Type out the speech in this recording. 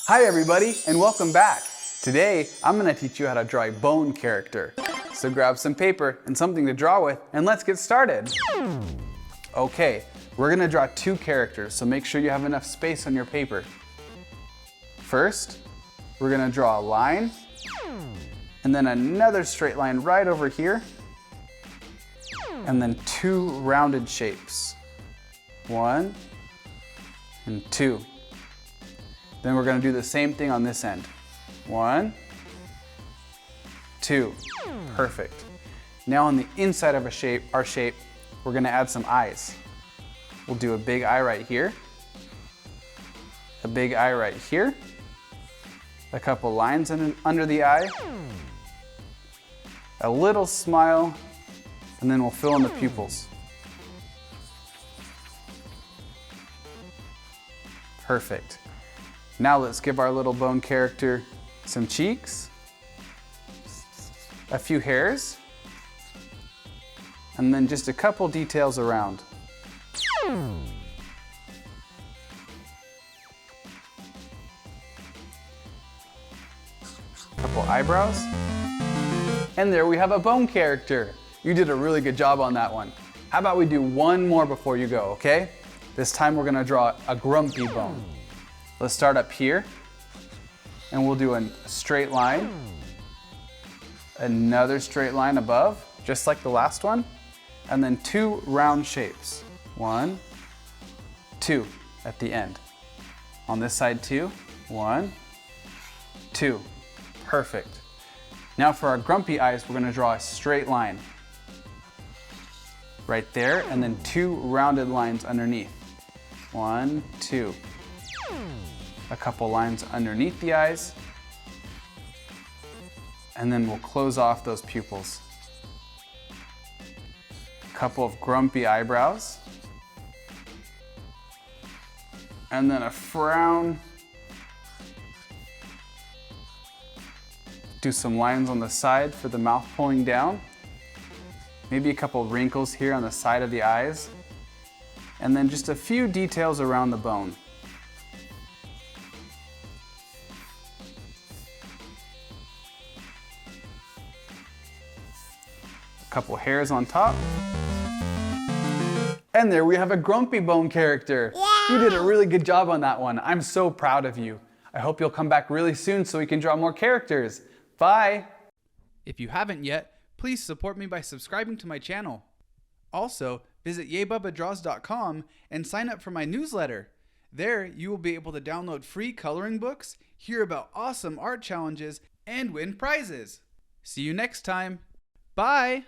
Hi everybody, and welcome back. Today, I'm going to teach you how to draw a bone character. So grab some paper and something to draw with, and let's get started. Okay, we're going to draw two characters, so make sure you have enough space on your paper. First, we're going to draw a line, and then another straight line right over here, and then two rounded shapes. 1 and 2. Then we're going to do the same thing on this end. 1, 2. Perfect. Now on the inside of our shape, we're going to add some eyes. We'll do a big eye right here, a big eye right here, a couple lines under the eye, a little smile, and then we'll fill in the pupils. Perfect. Now let's give our little bone character some cheeks, a few hairs, and then just a couple details around. Couple eyebrows. And there we have a bone character. You did a really good job on that one. How about we do one more before you go, okay? This time we're gonna draw a grumpy bone. Let's start up here, and we'll do a straight line, another straight line above, just like the last one, and then two round shapes. 1, 2 at the end. On this side too, 1, 2. Perfect. Now for our grumpy eyes, we're gonna draw a straight line right there, and then two rounded lines underneath. 1, 2. A couple lines underneath the eyes, and then we'll close off those pupils. A couple of grumpy eyebrows, and then a frown. Do some lines on the side for the mouth pulling down. Maybe a couple wrinkles here on the side of the eyes, and then just a few details around the bone. Couple hairs on top. And there we have a grumpy bone character. Yeah. You did a really good job on that one. I'm so proud of you. I hope you'll come back really soon so we can draw more characters. Bye. If you haven't yet, please support me by subscribing to my channel. Also, visit YayBubbaDraws.com and sign up for my newsletter. There, you will be able to download free coloring books, hear about awesome art challenges, and win prizes. See you next time. Bye.